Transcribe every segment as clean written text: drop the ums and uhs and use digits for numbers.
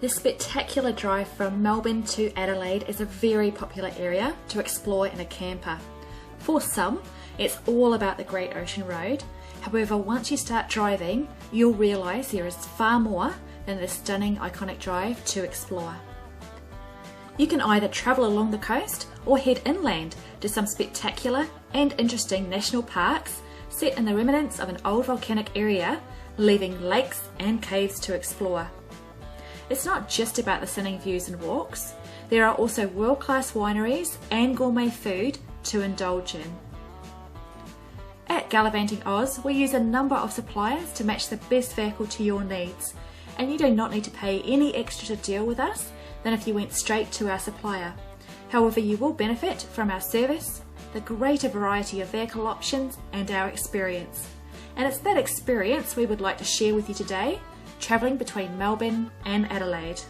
This spectacular drive from Melbourne to Adelaide is a very popular area to explore in a camper. For some, it's all about the Great Ocean Road. However, once you start driving, you'll realise there is far more than this stunning iconic drive to explore. You can either travel along the coast or head inland to some spectacular and interesting national parks set in the remnants of an old volcanic area, leaving lakes and caves to explore. It's not just about the stunning views and walks. There are also world-class wineries and gourmet food to indulge in. At Gallivanting Oz, we use a number of suppliers to match the best vehicle to your needs, and you do not need to pay any extra to deal with us than if you went straight to our supplier. However, you will benefit from our service, the greater variety of vehicle options, and our experience. And it's that experience we would like to share with you today, travelling between Melbourne and Adelaide.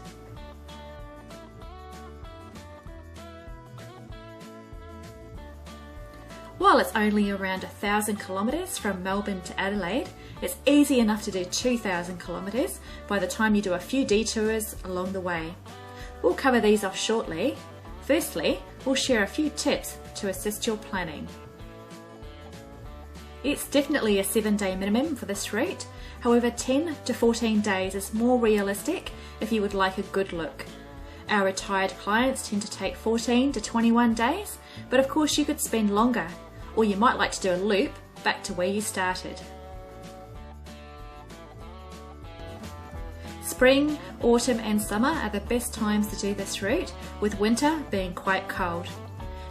While it's only around 1,000 kilometres from Melbourne to Adelaide, it's easy enough to do 2,000 kilometres by the time you do a few detours along the way. We'll cover these off shortly. Firstly, we'll share a few tips to assist your planning. It's definitely a 7-day minimum for this route. However, 10 to 14 days is more realistic if you would like a good look. Our retired clients tend to take 14 to 21 days, but of course you could spend longer, or you might like to do a loop back to where you started. Spring, autumn and summer are the best times to do this route, with winter being quite cold.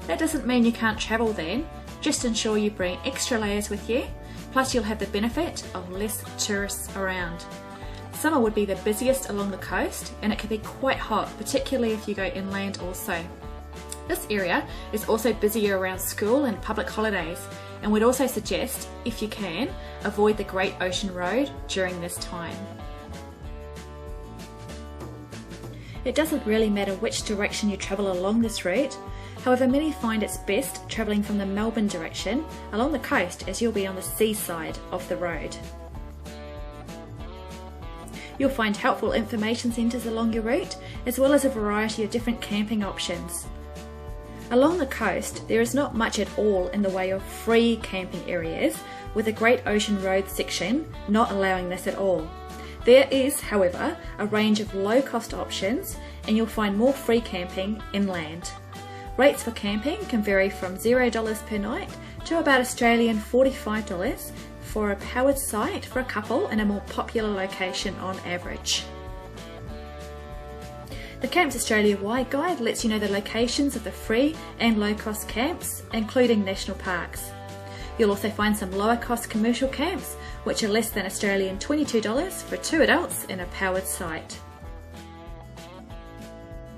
That doesn't mean you can't travel then, just ensure you bring extra layers with you, plus you'll have the benefit of less tourists around. Summer would be the busiest along the coast, and it can be quite hot, particularly if you go inland also. This area is also busier around school and public holidays, and we'd also suggest, if you can, avoid the Great Ocean Road during this time. It doesn't really matter which direction you travel along this route. However, many find it's best travelling from the Melbourne direction along the coast, as you'll be on the seaside of the road. You'll find helpful information centres along your route, as well as a variety of different camping options. Along the coast, there is not much at all in the way of free camping areas, with the Great Ocean Road section not allowing this at all. There is, however, a range of low-cost options, and you'll find more free camping inland. Rates for camping can vary from $0 per night to about Australian $45 for a powered site for a couple in a more popular location on average. The Camps Australia Wide Guide lets you know the locations of the free and low-cost camps, including national parks. You'll also find some lower-cost commercial camps, which are less than Australian $22 for 2 adults in a powered site.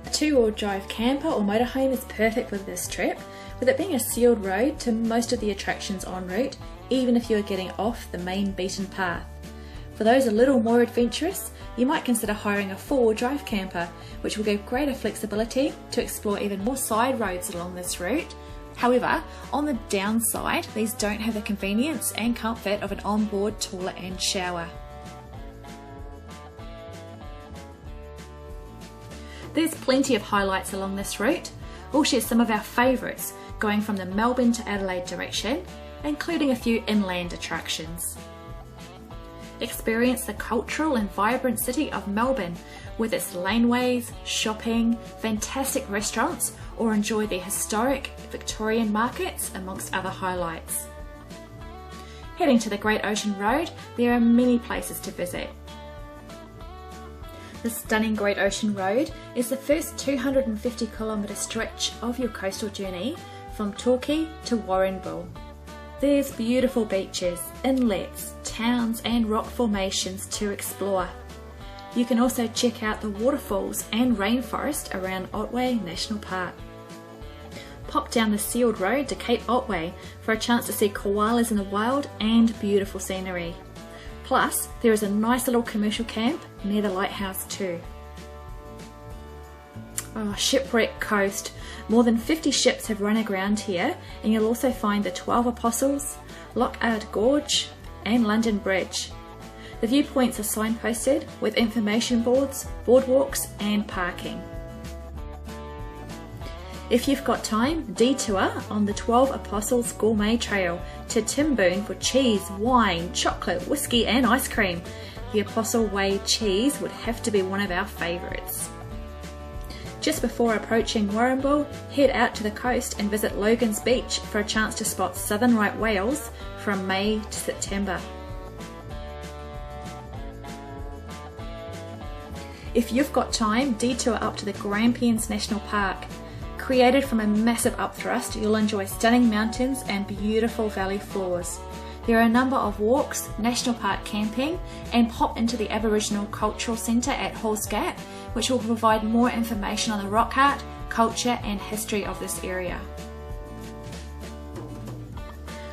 A 2-wheel drive camper or motorhome is perfect for this trip, with it being a sealed road to most of the attractions en route, even if you are getting off the main beaten path. For those a little more adventurous, you might consider hiring a 4-wheel drive camper, which will give greater flexibility to explore even more side roads along this route. However, on the downside, these don't have the convenience and comfort of an onboard toilet and shower. There's plenty of highlights along this route. We'll share some of our favourites going from the Melbourne to Adelaide direction, including a few inland attractions. Experience the cultural and vibrant city of Melbourne with its laneways, shopping, fantastic restaurants, or enjoy the historic Victorian markets amongst other highlights. Heading to the Great Ocean Road, there are many places to visit. The stunning Great Ocean Road is the first 250-kilometre stretch of your coastal journey from Torquay to Warrnambool. There's beautiful beaches, inlets, towns and rock formations to explore. You can also check out the waterfalls and rainforest around Otway National Park. Pop down the sealed road to Cape Otway for a chance to see koalas in the wild and beautiful scenery. Plus, there is a nice little commercial camp near the lighthouse too. Shipwreck Coast. More than 50 ships have run aground here, and you'll also find the 12 Apostles, Lockhart Gorge and London Bridge. The viewpoints are signposted with information boards, boardwalks and parking. If you've got time, detour on the 12 Apostles Gourmet Trail to Timboon for cheese, wine, chocolate, whiskey and ice cream. The Apostle Way cheese would have to be one of our favourites. Just before approaching Warrnambool, head out to the coast and visit Logan's Beach for a chance to spot southern right whales from May to September. If you've got time, detour up to the Grampians National Park. Created from a massive upthrust, you'll enjoy stunning mountains and beautiful valley floors. There are a number of walks, national park camping, and pop into the Aboriginal Cultural Centre at Halls Gap, which will provide more information on the rock art, culture and history of this area.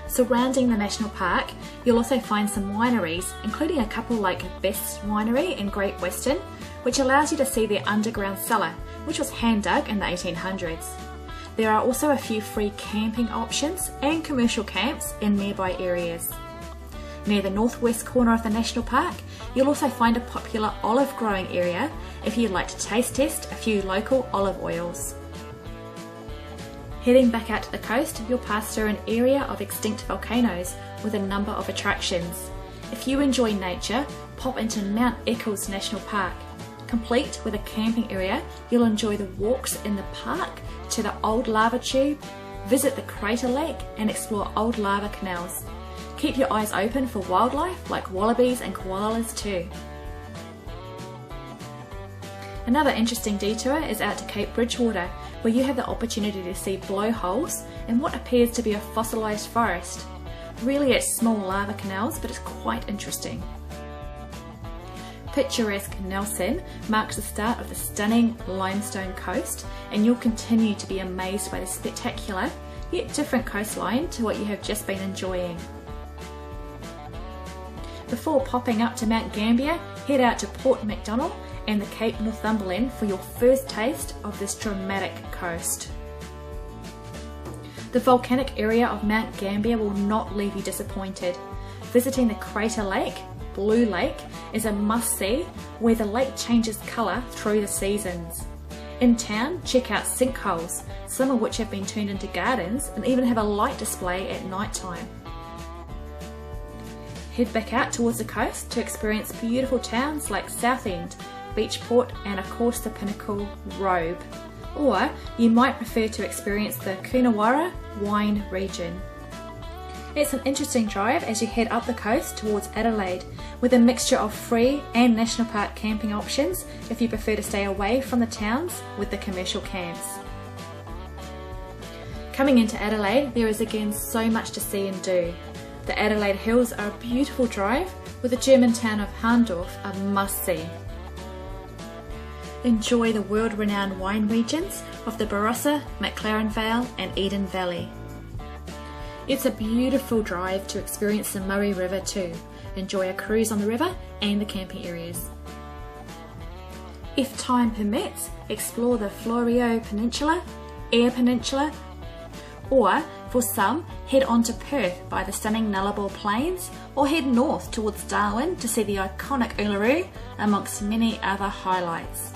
Surrounding the national park, you'll also find some wineries, including a couple like Best Winery in Great Western, which allows you to see their underground cellar, which was hand dug in the 1800s. There are also a few free camping options and commercial camps in nearby areas. Near the northwest corner of the national park, you'll also find a popular olive growing area if you'd like to taste test a few local olive oils. Heading back out to the coast, you'll pass through an area of extinct volcanoes with a number of attractions. If you enjoy nature, pop into Mount Eccles National Park. Complete with a camping area, you'll enjoy the walks in the park to the old lava tube, visit the crater lake and explore old lava canals. Keep your eyes open for wildlife like wallabies and koalas too. Another interesting detour is out to Cape Bridgewater, where you have the opportunity to see blowholes and what appears to be a fossilised forest. Really it's small lava canals, but it's quite interesting. Picturesque Nelson marks the start of the stunning Limestone Coast, and you'll continue to be amazed by the spectacular yet different coastline to what you have just been enjoying. Before popping up to Mount Gambier, head out to Port Macdonald and the Cape Northumberland for your first taste of this dramatic coast. The volcanic area of Mount Gambier will not leave you disappointed. Visiting the Crater Lake, Blue Lake, is a must-see where the lake changes colour through the seasons. In town, check out sinkholes, some of which have been turned into gardens and even have a light display at night time. Head back out towards the coast to experience beautiful towns like Southend, Beachport and of course the pinnacle Robe. Or you might prefer to experience the Coonawarra wine region. It's an interesting drive as you head up the coast towards Adelaide, with a mixture of free and national park camping options if you prefer to stay away from the towns with the commercial camps. Coming into Adelaide, there is again so much to see and do. The Adelaide Hills are a beautiful drive, with the German town of Harndorf a must-see. Enjoy the world-renowned wine regions of the Barossa, McLaren Vale and Eden Valley. It's a beautiful drive to experience the Murray River too. Enjoy a cruise on the river and the camping areas. If time permits, explore the Florio Peninsula, Eyre Peninsula, or for some, head on to Perth by the stunning Nullarbor Plains, or head north towards Darwin to see the iconic Uluru amongst many other highlights.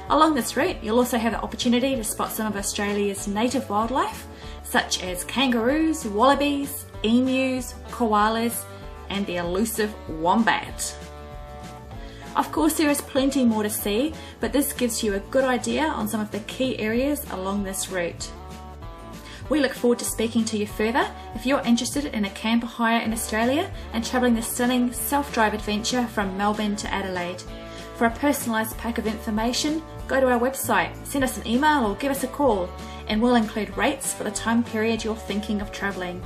Along this route, you'll also have the opportunity to spot some of Australia's native wildlife, such as kangaroos, wallabies, emus, koalas, and the elusive wombat. Of course, there is plenty more to see, but this gives you a good idea on some of the key areas along this route. We look forward to speaking to you further if you're interested in a camper hire in Australia and travelling the stunning self-drive adventure from Melbourne to Adelaide. For a personalised pack of information, go to our website, send us an email or give us a call, and we'll include rates for the time period you're thinking of travelling.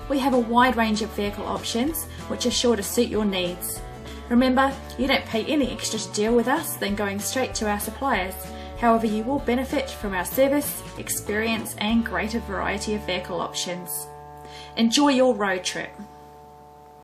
We have a wide range of vehicle options which are sure to suit your needs. Remember, you don't pay any extra to deal with us than going straight to our suppliers. However, you will benefit from our service, experience and greater variety of vehicle options. Enjoy your road trip.